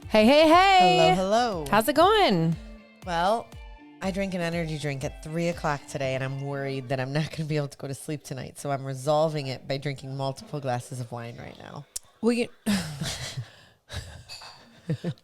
Hey, hey, hey. Hello. How's it going? Well, I drank an energy drink at 3 o'clock today, and I'm worried that I'm not going to be able to go to sleep tonight. So I'm resolving it by drinking multiple glasses of wine right now. Well,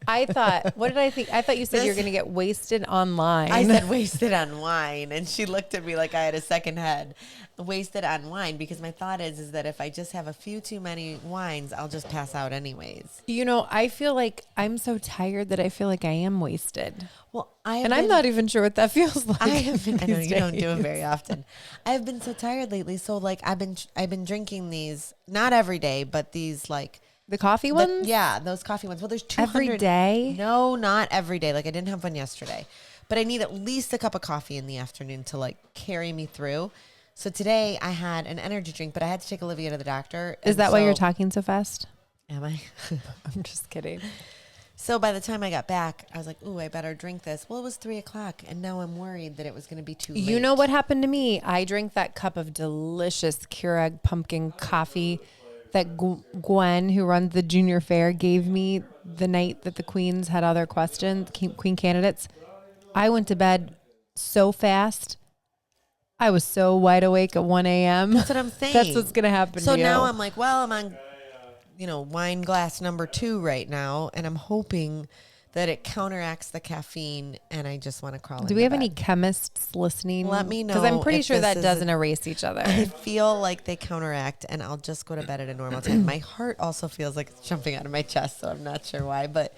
I thought, what did I think? I thought you said you were going to get wasted online. I said wasted on wine, and she looked at me like I had a second head. Wasted on wine, because my thought is that if I just have a few too many wines, I'll just pass out anyways. You know, I feel like I'm so tired that I feel like I am wasted. Well, I'm not even sure what that feels like. I know you don't do it very often. I've been so tired lately, so like I've been drinking these, not every day, but these like the coffee ones? Yeah, those coffee ones. Well, there's 200 every day. No, not every day. Like I didn't have one yesterday, but I need at least a cup of coffee in the afternoon to like carry me through. So today I had an energy drink, but I had to take Olivia to the doctor. Is that why you're talking so fast? Am I? I'm just kidding. So by the time I got back, I was like, ooh, I better drink this. Well, it was 3 o'clock, and now I'm worried that it was going to be too late. You know what happened to me? I drank that cup of delicious Keurig pumpkin coffee that Gwen, who runs the junior fair, gave me the night that the queens had all their questions, queen candidates. I went to bed so fast. I was so wide awake at 1 a.m. That's what I'm saying. That's what's going to happen to you. So now I'm like, well, I'm on, wine glass number 2 right now, and I'm hoping that it counteracts the caffeine, and I just want to crawl into Do we have bed. any chemists listening? Let me know. Because I'm pretty if sure this that doesn't erase each other. I feel like they counteract, and I'll just go to bed at a normal time. My heart also feels like it's jumping out of my chest, so I'm not sure why, but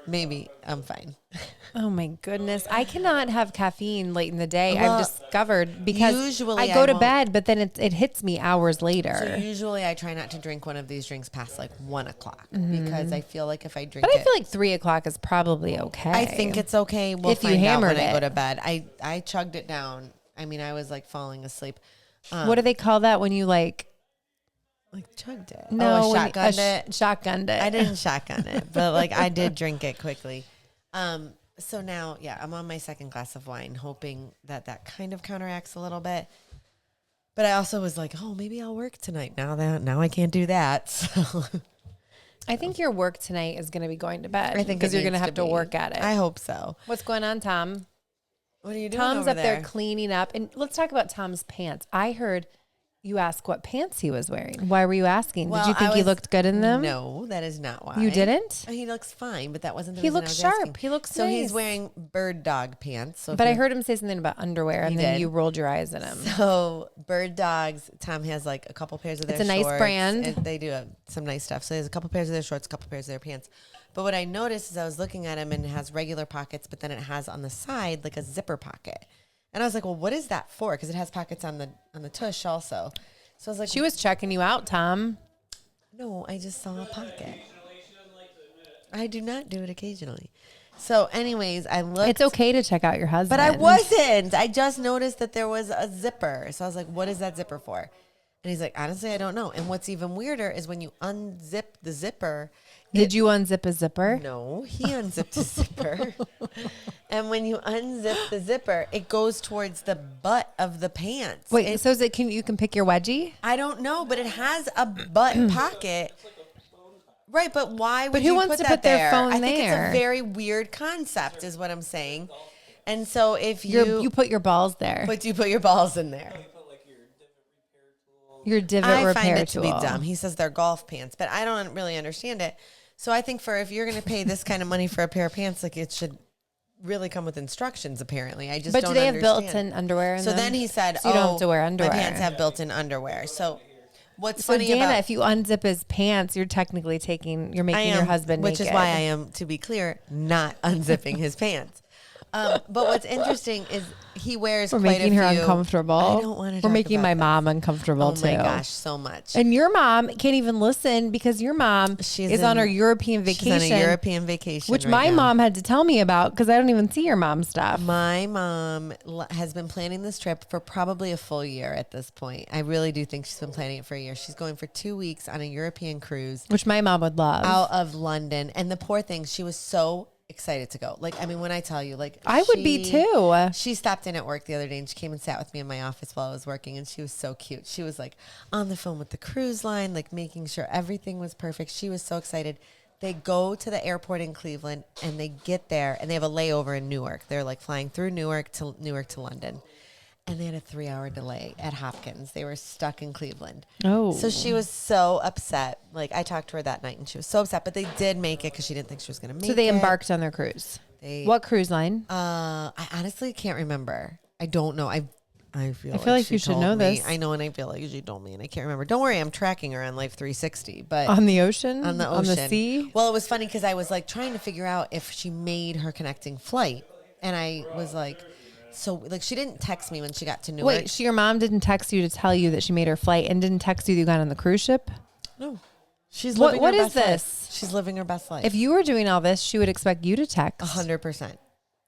maybe I'm fine. Oh my goodness. I cannot have caffeine late in the day. Well, I've discovered because usually I go to won't. bed, but then it hits me hours later. So usually I try not to drink one of these drinks past like 1 o'clock because I feel like if I drink But I feel like 3 o'clock is probably okay. I think it's okay. We'll If you find out hammered when I it. go to bed. I chugged it down. I mean, I was like falling asleep. What do they call that when you like chugged it? no, I shotgunned it. Shotgunned it. I didn't shotgun it, but like I did drink it quickly. So now, yeah, I'm on my second glass of wine, hoping that kind of counteracts a little bit. But I also was like, oh, maybe I'll work tonight. Now I can't do that. So I think your work tonight is going to be going to bed. I think because it you're going to needs have to be. work at it. I hope so. What's going on, Tom? What are you doing Tom's over up there there cleaning up. And let's talk about Tom's pants. I heard you ask what pants he was wearing. Why were you asking? Well, Did you think he looked good in them? No, that is not why. You didn't? He looks fine, but that wasn't the He reason I looks was sharp. asking. He looks So nice. he's wearing bird dog pants. So But I heard him say something about underwear, and then did. you rolled your eyes at him. So bird dogs, Tom has like a couple pairs of their It's a nice shorts, brand. and they do have some nice stuff. So he has a couple pairs of their shorts, a couple pairs of their pants. But what I noticed is I was looking at him, and it has regular pockets, but then it has on the side like a zipper pocket. And I was like, well, what is that for? Because it has pockets on the tush also. So I was like, She was checking you out, Tom. no, I just saw a pocket. I do not do it occasionally. So anyways, I looked. It's okay to check out your husband. But I wasn't. I just noticed that there was a zipper. So I was like, what is that zipper for? And he's like, honestly, I don't know. And what's even weirder is when you unzip the zipper. Did you unzip a zipper? No, he unzipped a zipper. And when you unzip the zipper, it goes towards the butt of the pants. Wait, so is it you can pick your wedgie? I don't know, but it has a butt pocket. Right, but why would But who you wants put to that put their there? phone I think there? it's a very weird concept is what I'm saying. And so if you put your balls there. but you put your balls in there. Your divot I repair find it tool. to be dumb. He says they're golf pants, but I don't really understand it. So I think if you're going to pay this kind of money for a pair of pants, like it should really come with instructions. Apparently, I just But don't do they have understand. built-in underwear? In So them? then he said, So you don't have to wear underwear. My pants have built-in underwear. So what's So funny Danna, about if you unzip his pants, you're technically you're making your husband which naked. is why I am, to be clear, not unzipping his pants. But what's interesting is he wears We're quite making a her few. uncomfortable. I don't want to. We're making my about mom uncomfortable that. too. Oh my gosh, so much. And your mom can't even listen because your mom is on her European vacation. She's on a European vacation, which right my now. mom had to tell me about because I don't even see your mom's stuff. My mom has been planning this trip for probably a full year at this point. I really do think she's been planning it for a year. She's going for 2 weeks on a European cruise Which my mom would love. out of London. And the poor thing, she was so excited to go. Like, I mean, when I tell you, like, I would be too. She stopped in at work the other day and she came and sat with me in my office while I was working, and she was so cute. She was like on the phone with the cruise line, like making sure everything was perfect. She was so excited. they go to the airport in Cleveland and they get there and they have a layover in Newark. They're like flying through Newark to London. And they had a 3-hour delay at Hopkins. They were stuck in Cleveland. Oh. So she was so upset. Like, I talked to her that night, and she was so upset. But they did make it because she didn't think she was going to make it. So they embarked on their cruise. What cruise line? I honestly can't remember. I don't know. I feel like you should know this. I know, and I feel like she told me, and I can't remember. Don't worry, I'm tracking her on Life 360. But on the ocean? On the ocean. On the sea? Well, it was funny because I was like trying to figure out if she made her connecting flight. And I was like... So, like, she didn't text me when she got to Newark. Wait, your mom didn't text you to tell you that she made her flight and didn't text you that you got on the cruise ship? No. She's living what her is best this? life. She's living her best life. If you were doing all this, she would expect you to text. 100%.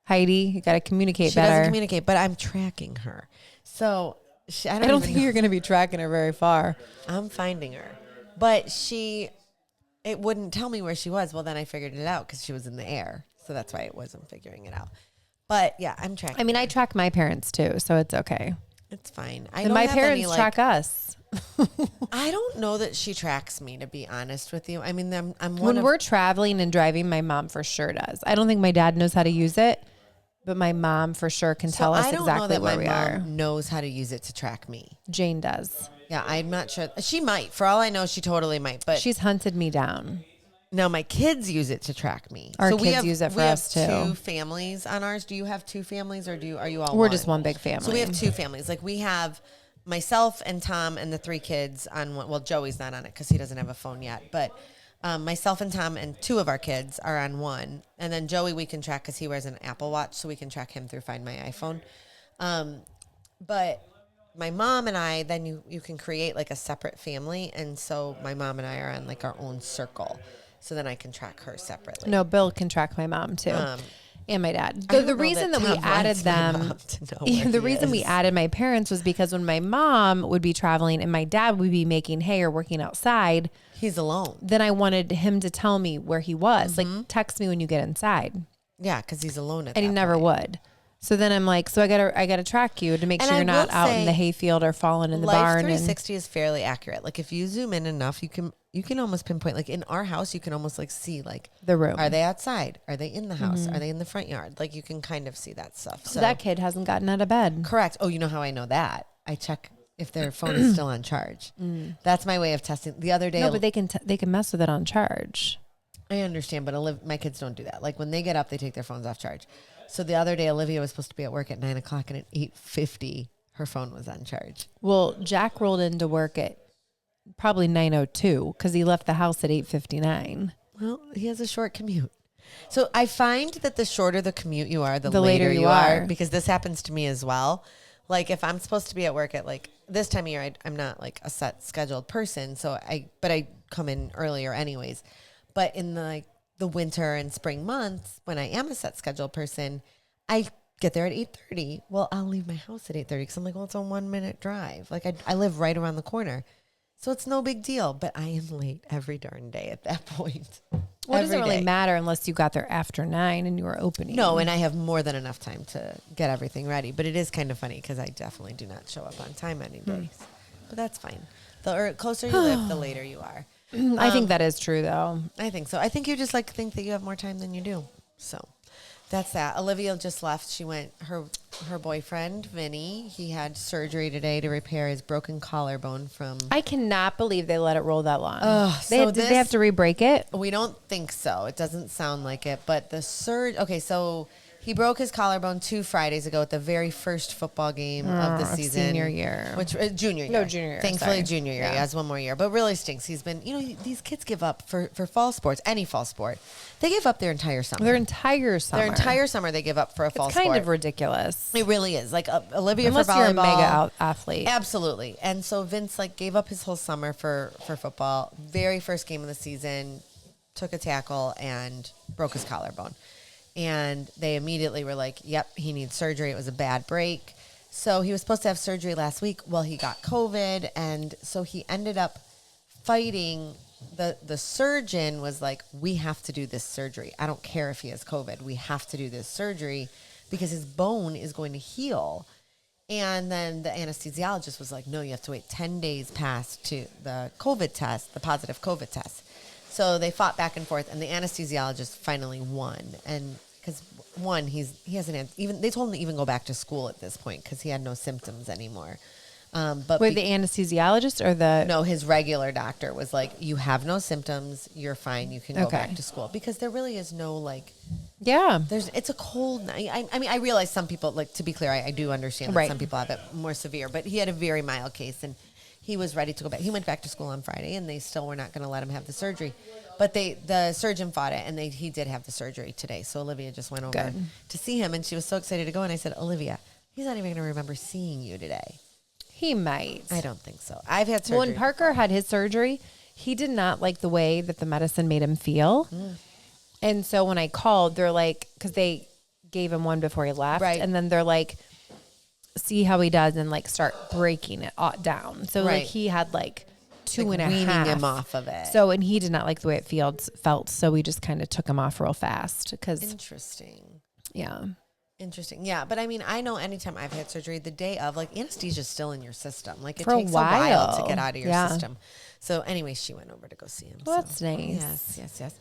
Heidi, you got to communicate she better. She doesn't communicate, but I'm tracking her. So, I don't think you're going to be tracking her very far. I'm finding her. But it wouldn't tell me where she was. Well, then I figured it out because she was in the air. So that's why it wasn't figuring it out. But yeah, I'm tracking. I mean, I track my parents too, so it's okay. It's fine. And my parents track us. I don't know that she tracks me, to be honest with you. I mean, I'm when we're traveling and driving, my mom for sure does. I don't think my dad knows how to use it, but my mom for sure can tell us exactly where we are. My mom knows how to use it to track me. Jane does. Yeah, I'm not sure. She might. For all I know, she totally might. But she's hunted me down. Now my kids use it to track me. Our kids use it for us too. We have 2 families on ours. Do you have 2 families, or are you all? We're just one big family. So we have 2 families. Like, we have myself and Tom and the 3 kids on one. Well, Joey's not on it because he doesn't have a phone yet. But myself and Tom and 2 of our kids are on one, and then Joey we can track because he wears an Apple Watch, so we can track him through Find My iPhone. But my mom and I, then you can create like a separate family, and so my mom and I are on like our own circle. So then I can track her separately. No, Bill can track my mom too. And my dad. The reason that we added my parents was because when my mom would be traveling and my dad would be making hay or working outside, he's alone. Then I wanted him to tell me where he was. Like, text me when you get inside. Yeah, because he's alone and he never would. So then I'm like, so I gotta track you to make sure you're not out in the hayfield or falling in the barn. Life 360 is fairly accurate. Like, if you zoom in enough, you can almost pinpoint. Like, in our house, you can almost like see like the room. Are they outside? Are they in the house? Are they in the front yard? Like, you can kind of see that stuff. So that kid hasn't gotten out of bed. Correct. Oh, you know how I know that? I check if their phone is still on charge. That's my way of testing. The other day, no, but they can mess with it on charge. I understand, but my kids don't do that. Like, when they get up, they take their phones off charge. So the other day, Olivia was supposed to be at work at 9:00, and at 8:50, her phone was on charge. Well, Jack rolled into work at probably 9:02 because he left the house at 8:59. Well, he has a short commute. So I find that the shorter the commute you are, the later you are, because this happens to me as well. Like, if I'm supposed to be at work at like this time of year, I'm not like a set scheduled person. So I come in earlier anyways. But in the winter and spring months, when I am a set schedule person, I get there at 8:30. Well, I'll leave my house at 8:30 because I'm like, well, it's a 1-minute drive. Like, I live right around the corner. So it's no big deal, but I am late every darn day at that point. Well, it doesn't really matter unless you got there after 9 and you were opening. No, and I have more than enough time to get everything ready. But it is kind of funny because I definitely do not show up on time any days. But that's fine. The closer you live, the later you are. I think that is true, though. I think so. I think you just like think that you have more time than you do. So that's that. Olivia just left. She went, her boyfriend, Vinny, he had surgery today to repair his broken collarbone from... I cannot believe they let it roll that long. Did they have to re-break it? We don't think so. It doesn't sound like it. But the Okay, so... He broke his collarbone 2 Fridays ago at the very first football game of the season. Senior year. Junior year. No, junior year. Thankfully, junior year. Yeah. He has 1 more year. But really stinks. He's been, these kids give up for fall sports, any fall sport. They give up their entire summer. Their entire summer they give up for a fall sport. It's kind of ridiculous. It really is. Like Olivia Unless for volleyball. you're a mega athlete. Absolutely. And so Vince gave up his whole summer for football. Very first game of the season, took a tackle and broke his collarbone. And they immediately were like, yep, he needs surgery. It was a bad break. So he was supposed to have surgery last week. Well, he got COVID. And so he ended up fighting. The surgeon was like, we have to do this surgery. I don't care if he has COVID. We have to do this surgery because his bone is going to heal. And then the anesthesiologist was like, no, you have to wait 10 days past to the COVID test, the positive COVID test. So they fought back and forth, and the anesthesiologist finally won. And because he hasn't even, they told him to even go back to school at this point because he had no symptoms anymore. But Wait, the anesthesiologist or the... No, his regular doctor was like, you have no symptoms. You're fine. You can go Okay. back to school. Because there really is no, like... Yeah. It's a cold night. I mean, I realize some people, like, to be clear, I do understand that Right. some people have it more severe. But he had a very mild case, and he was ready to go back. He went back to school on Friday, and they still were not going to let him have the surgery. But the surgeon fought it, and he did have the surgery today. So Olivia just went over to see him, and she was so excited to go. And I said, Olivia, he's not even going to remember seeing you today. He might. I don't think so. I've had surgery. Well, when Parker had his surgery, he did not like the way that the medicine made him feel. And so when I called, they're like, because they gave him one before he left. Right. And then they're like, see how he does and like start breaking it down. So like he had like two and a half. Weaning him off of it. So, and he did not like the way it felt. So we just kind of took him off real fast because. Interesting. Yeah. Interesting. Yeah. But I mean, I know anytime I've had surgery, the day of, like, anesthesia is still in your system. Like, it For a takes a while to while. get out of your Yeah. system. So anyway, she went over to go see him. Well, so. that's nice. Yes.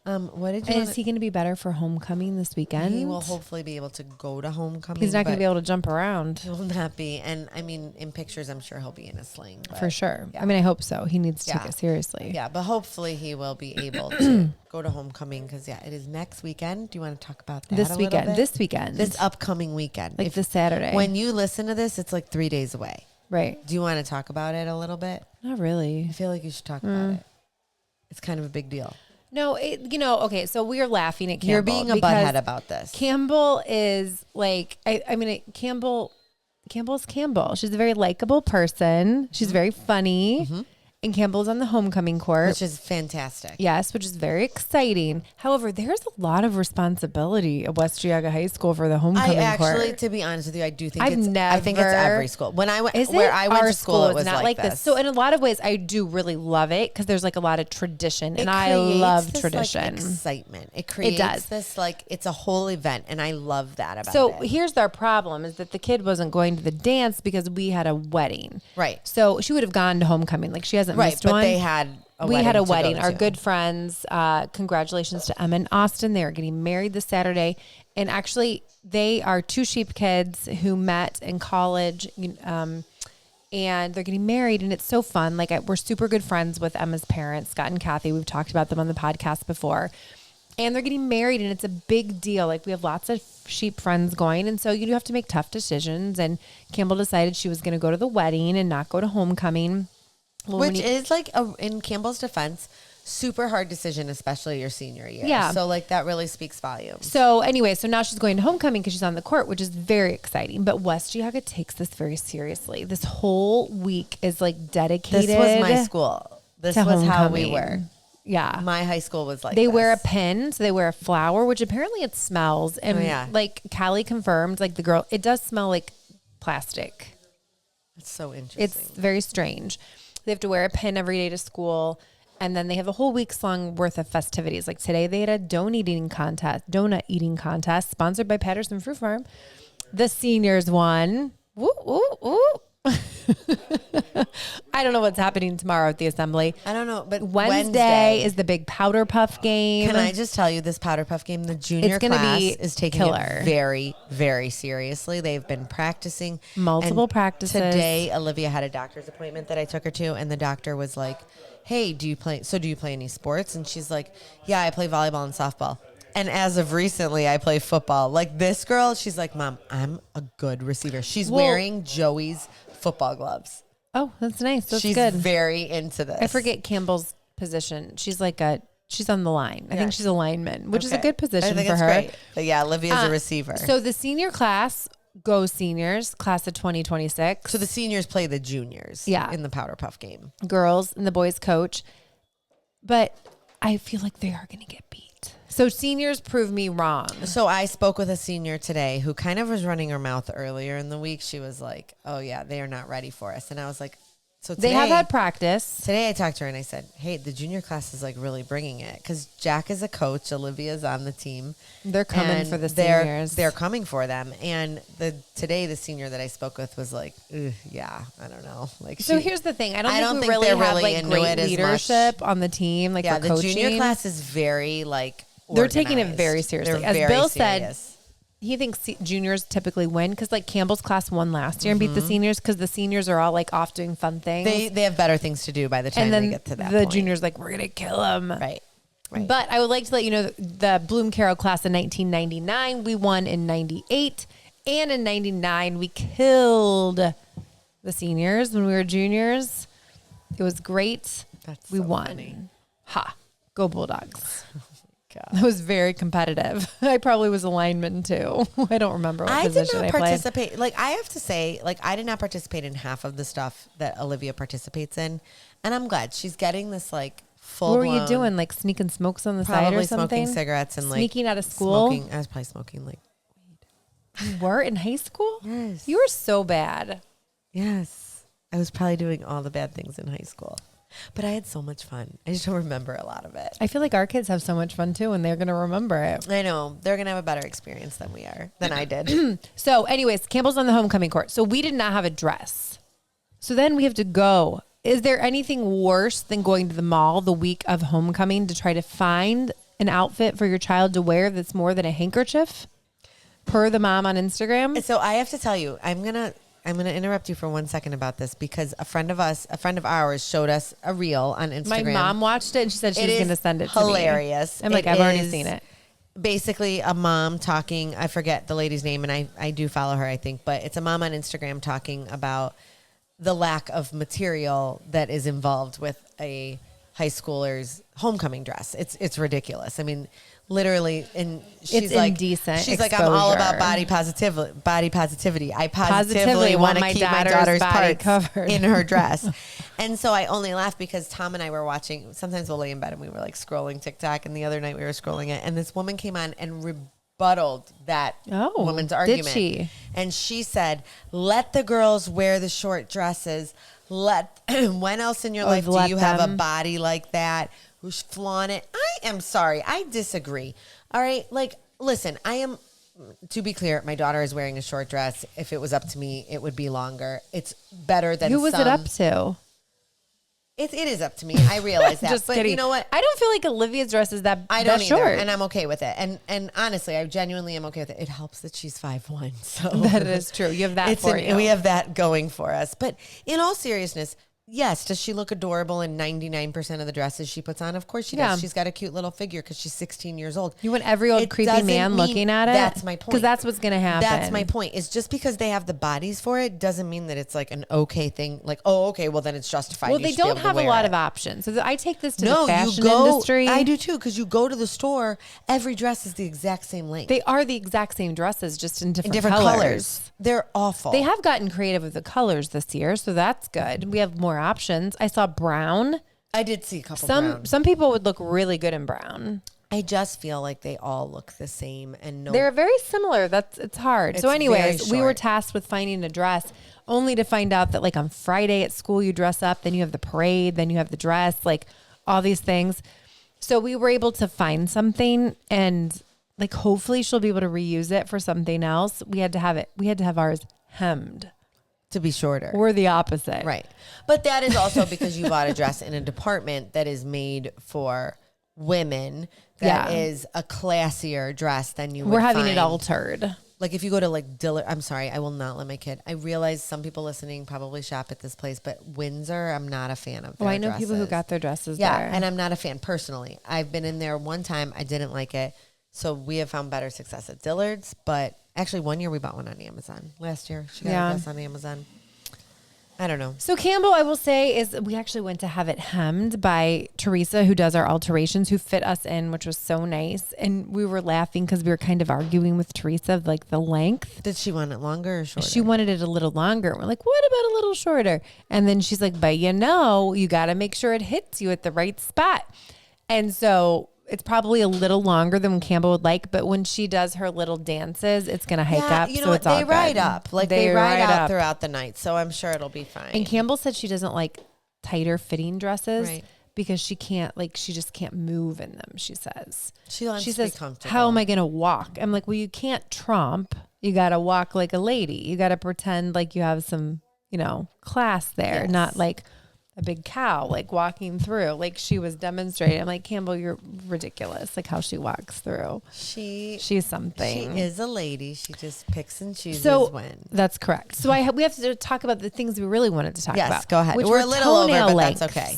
What did you And is he going to be better for homecoming this weekend? He will hopefully be able to go to homecoming. He's not going to but be able to jump around. He will not be. And I mean, in pictures, I'm sure he'll be in a sling. But For sure. yeah. I mean, I hope so. He needs to take Yeah. it seriously. Yeah, but hopefully he will be able to go to homecoming because, yeah, it is next weekend. Do you want to talk about that This a little weekend. bit? This weekend. This upcoming weekend. like this Saturday. When you listen to this, it's like 3 days away. right. Do you want to talk about it a little bit? Not really. I feel like you should talk about it. It's kind of a big deal. No, okay. So we are laughing at Campbell. You're being a because butthead about this. Campbell is like, Campbell's Campbell. She's a very likable person. She's very funny. And Campbell's on the homecoming court. Which is fantastic. Yes, which is very exciting. However, there's a lot of responsibility at West Geauga High School for the homecoming court. To be honest with you, I do think I think it's every school. When I went, where I went Our to school, it was not like this. So in a lot of ways, I do really love it because there's like a lot of tradition, and I love this, tradition. like, excitement. It creates does. this, like, it's a whole event, and I love that about So it. here's our problem: is that the kid wasn't going to the dance because we had a wedding. Right. So she would have gone to homecoming. Like she hasn't Right, missed but one. they had a we wedding had a to go wedding. Our to. good friends. Congratulations to Emma and Austin. They are getting married this Saturday, and actually, they are two sheep kids who met in college. And they're getting married, and it's so fun. Like we're super good friends with Emma's parents, Scott and Kathy. We've talked about them on the podcast before, and they're getting married, and it's a big deal. Like we have lots of sheep friends going, and so you do have to make tough decisions. And Campbell decided she was going to go to the wedding and not go to homecoming. Well, Which is like, in Campbell's defense, super hard decision, especially your senior year. Yeah. So like that really speaks volumes. So anyway, so now she's going to homecoming because she's on the court, which is very exciting. But West Geauga takes this very seriously. This whole week is like dedicated. This was my school. This to was how we homecoming. were. Yeah. My high school was like They this. wear a pin, so they wear a flower, which apparently it smells. And like Callie confirmed, like the girl, it does smell like plastic. It's so interesting. It's very strange. They have to wear a pin every day to school. And then they have a whole week's long worth of festivities. Like today they had a donut eating contest sponsored by Patterson Fruit Farm. The seniors won. Woo, woo, woo. I don't know what's happening tomorrow at the assembly. I don't know, but Wednesday is the big Powderpuff game. Can I just tell you, this Powderpuff game, the junior gonna class be is taking killer. it very, very seriously. They've been practicing. Multiple And practices. Today, Olivia had a doctor's appointment that I took her to, and the doctor was like, hey, do you play any sports? And she's like, yeah, I play volleyball and softball. And as of recently, I play football. Like this girl, she's like, Mom, I'm a good receiver. She's wearing Joey's football gloves. Oh, that's nice. That's She's good. very into this. I forget Campbell's position. She's on the line. I think she's a lineman, which is a Okay. good position I think for it's her. Great. But yeah, Olivia's a receiver. So the senior class, go seniors, class of 2026. So the seniors play the juniors in the Powderpuff game. Girls and the boys coach. But I feel like they are going to get beat. So seniors prove me wrong. So I spoke with a senior today who kind of was running her mouth earlier in the week. She was like, oh, yeah, they are not ready for us. And I was like, So They have had practice. Today I talked to her and I said, hey, the junior class is like really bringing it because Jack is a coach. Olivia's on the team. They're coming for the seniors. They're coming for them. And today the senior that I spoke with was like, yeah, I don't know. Like, so here's the thing. I don't think we they're really have really like great leadership on the team. Like yeah, for the coaching. junior class is very like organized. They're taking it very seriously. They're As very Bill serious. said, he thinks juniors typically win because like Campbell's class won last year and beat the seniors because the seniors are all like off doing fun things. They have better things to do by the time they get to that the point. juniors like, we're going to kill them. Right. But I would like to let you know that the Bloom Carroll class in 1999, we won in 98. And in 99, we killed the seniors when we were juniors. It was great. We won. Funny. Ha. Go Bulldogs. God. It was very competitive. I probably was a lineman too. I don't remember what position I played. Participate. Like I have to say, like I did not participate in half of the stuff that Olivia participates in, and I'm glad she's getting this like full. What were you doing? Like sneaking smokes on the side or something? Probably smoking cigarettes and like sneaking out of school. I was probably smoking like. You were in high school? Yes. You were so bad. Yes, I was probably doing all the bad things in high school. But I had so much fun. I just don't remember a lot of it. I feel like our kids have so much fun too, and they're going to remember it. I know. They're going to have a better experience than I did. So anyways, Campbell's on the homecoming court. So we did not have a dress. So then we have to go. Is there anything worse than going to the mall the week of homecoming to try to find an outfit for your child to wear that's more than a handkerchief? Per the mom on Instagram. So I have to tell you, I'm gonna interrupt you for 1 second about this because a friend of ours showed us a reel on Instagram. My mom watched it and she said she was going to send it to me. Hilarious. I'm like, I've already seen it. Basically a mom talking, I forget the lady's name and I do follow her, I think, but it's a mom on Instagram talking about the lack of material that is involved with a high schooler's homecoming dress. It's ridiculous. I mean, literally, and she's it's like, indecent she's like, I'm all about body positivity. I positively want to keep my daughter's body parts covered in her dress. And so I only laughed because Tom and I were watching. Sometimes we'll lay in bed and we were like scrolling TikTok, and the other night we were scrolling it, and this woman came on and rebutted that woman's argument. Did she? And she said, "Let the girls wear the short dresses. When else in your life do you have a body like that? Who's flaunt it?" I am sorry. I disagree. All right. Like, listen, to be clear, my daughter is wearing a short dress. If it was up to me, it would be longer. It's better than Who was it up to? It is up to me. I realize that. Just but kidding. You know what? I don't feel like Olivia's dress is that I don't either, short. and I'm okay with it. And honestly, I genuinely am okay with it. It helps that she's 5'1", so that is true. You have that for you. We have that going for us. But in all seriousness, yes, does she look adorable in 99% of the dresses she puts on? Of course she does. Yeah. She's got a cute little figure because she's 16 years old. You want every old creepy man looking at it? That's my point. Because that's what's going to happen. That's my point. Is just because they have the bodies for it doesn't mean that it's like an okay thing. Like, oh, okay, well then it's justified. Well, they don't have a lot of options. So I take this to the fashion industry. I do too, because you go to the store, every dress is the exact same length. They are the exact same dresses, just in different colors. They're awful. They have gotten creative with the colors this year, so that's good. We have more options. I saw brown. I did see a couple brown. Some people would look really good in brown. I just feel like they all look the same, and they're very similar. It's hard. So anyways, we were tasked with finding a dress, only to find out that like on Friday at school you dress up, then you have the parade, then you have the dress, like all these things. So we were able to find something, and like hopefully she'll be able to reuse it for something else. We had to have ours hemmed. To be shorter. We're the opposite. Right. But that is also because you bought a dress in a department that is made for women. That is a classier dress than you would We're having find. it altered. Like if you go to like Dillard, I'm sorry, I will not let my kid. I realize some people listening probably shop at this place, but Windsor, I'm not a fan of their I know dresses. people who got their dresses there. there. And I'm not a fan personally. I've been in there one time. I didn't like it. So we have found better success at Dillard's, but actually one year we bought one on Amazon. Last year she got a dress on Amazon. I don't know. So Campbell, I will say, is we actually went to have it hemmed by Teresa, who does our alterations, who fit us in, which was so nice. And we were laughing because we were kind of arguing with Teresa of like the length. Did she want it longer or shorter? She wanted it a little longer. We're like, what about a little shorter? And then she's like, but you got to make sure it hits you at the right spot. And so it's probably a little longer than Campbell would like, but when she does her little dances, it's going to hike up. You know so what? it's all They ride good. up. Like they ride out throughout the night. So I'm sure it'll be fine. And Campbell said she doesn't like tighter fitting dresses. Right. Because she can't, like, she just can't move in them, she says. She wants to says, be comfortable. how am I going to walk? I'm like, well, you can't tromp. You got to walk like a lady. You got to pretend like you have some, class there, Yes. not like a big cow, like walking through. Like she was demonstrating. I'm like, Campbell, you're ridiculous. Like how she walks through. She's something. She is a lady. She just picks and chooses when. That's correct. So we have to talk about the things we really wanted to talk about. Yes, go ahead. Which We're were a little over, toenail but lengths. that's okay.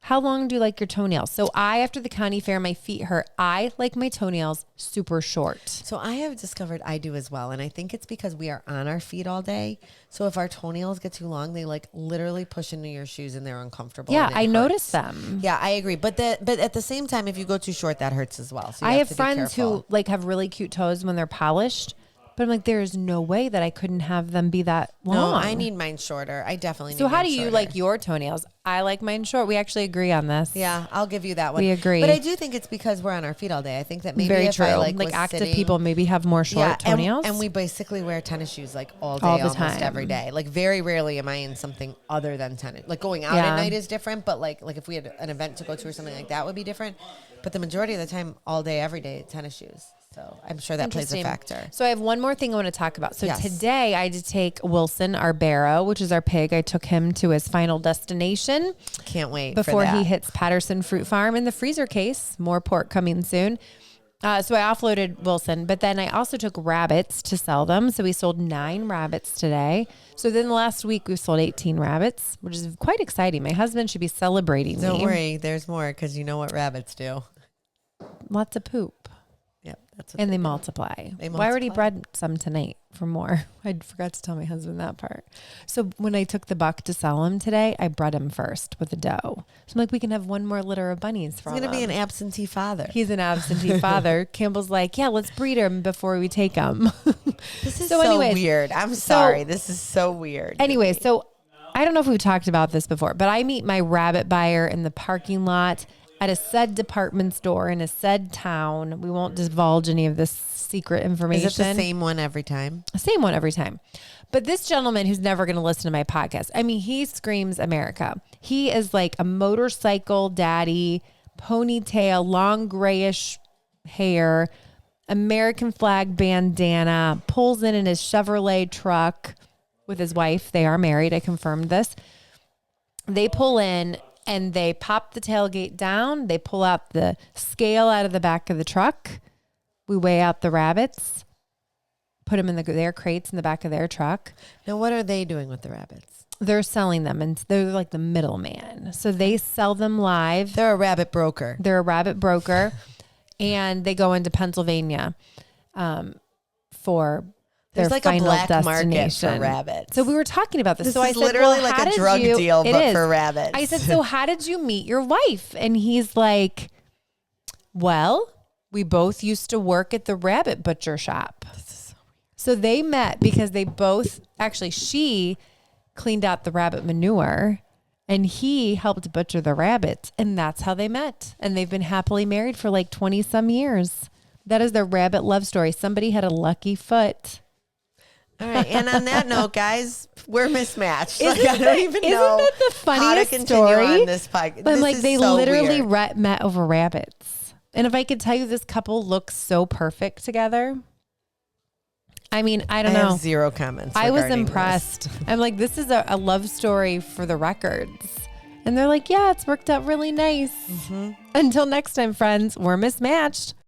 How long do you like your toenails? So after the county fair, my feet hurt. I like my toenails super short. So I have discovered I do as well. And I think it's because we are on our feet all day. So if our toenails get too long, they like literally push into your shoes and they're uncomfortable. Yeah, and I hurts. noticed them. Yeah, I agree. But at the same time, if you go too short, that hurts as well. So I have friends who like have really cute toes when they're polished. But I'm like, there is no way that I couldn't have them be that long. No, I need mine shorter. I definitely need So how mine do you shorter. like your toenails? I like mine short. We actually agree on this. Yeah, I'll give you that one. We agree. But I do think it's because we're on our feet all day. I think that maybe Very if true. I Like was active sitting, people maybe have more short toenails. And we basically wear tennis shoes like all day, All the almost time. every day. Like very rarely am I in something other than tennis. Like going out at night is different, but like if we had an event to go to or something like that would be different. But the majority of the time, all day, every day, tennis shoes. So I'm sure that plays a factor. So I have one more thing I want to talk about. So Yes. today I did take Wilson, our barrow, which is our pig. I took him to his final destination. Can't wait Before for that. he hits Patterson Fruit Farm in the freezer case. More pork coming soon. So I offloaded Wilson, but then I also took rabbits to sell them. So we sold 9 rabbits today. So then the last week we've sold 18 rabbits, which is quite exciting. My husband should be celebrating Don't me. worry, there's more because you know what rabbits do. Lots of poop. Yep, that's what And they multiply. I already bred some tonight for more. I forgot to tell my husband that part. So when I took the buck to sell him today, I bred him first with a doe. So I'm like, we can have one more litter of bunnies from him. He's going to be an absentee father. He's an absentee father. Campbell's like, yeah, let's breed him before we take him. This is So so anyways, weird. I'm sorry. This is so weird. Anyway, so I don't know if we've talked about this before, but I meet my rabbit buyer in the parking lot at a said department store in a said town. We won't divulge any of this secret information. Is it the same one every time? Same one every time. But this gentleman who's never going to listen to my podcast, I mean, he screams America. He is like a motorcycle daddy, ponytail, long grayish hair, American flag bandana, pulls in his Chevrolet truck with his wife. They are married. I confirmed this. They pull in and they pop the tailgate down. They pull out the scale out of the back of the truck. We weigh out the rabbits, put them in their crates in the back of their truck. Now, what are they doing with the rabbits? They're selling them, and they're like the middleman. So they sell them live. They're a rabbit broker. They're a rabbit broker, and they go into Pennsylvania for There's their like a final black market destination. for rabbits. So we were talking about this. This so I is said, literally well, like how a did drug you- deal, It but is. for rabbits. I said, so how did you meet your wife? And he's like, well, we both used to work at the rabbit butcher shop. So they met because they both, actually, she cleaned out the rabbit manure and he helped butcher the rabbits. And that's how they met. And they've been happily married for like 20 some years. That is their rabbit love story. Somebody had a lucky foot. All right. And on that note, guys, we're mismatched. Isn't I don't even know that the how to funniest continue story? on this podcast. But I'm like, they so literally weird. met over rabbits. And if I could tell you, this couple looks so perfect together. I mean, I don't know. have zero comments. I was regarding impressed. I'm like, this is a love story for the records. And they're like, yeah, it's worked out really nice. Until next time, friends, we're mismatched.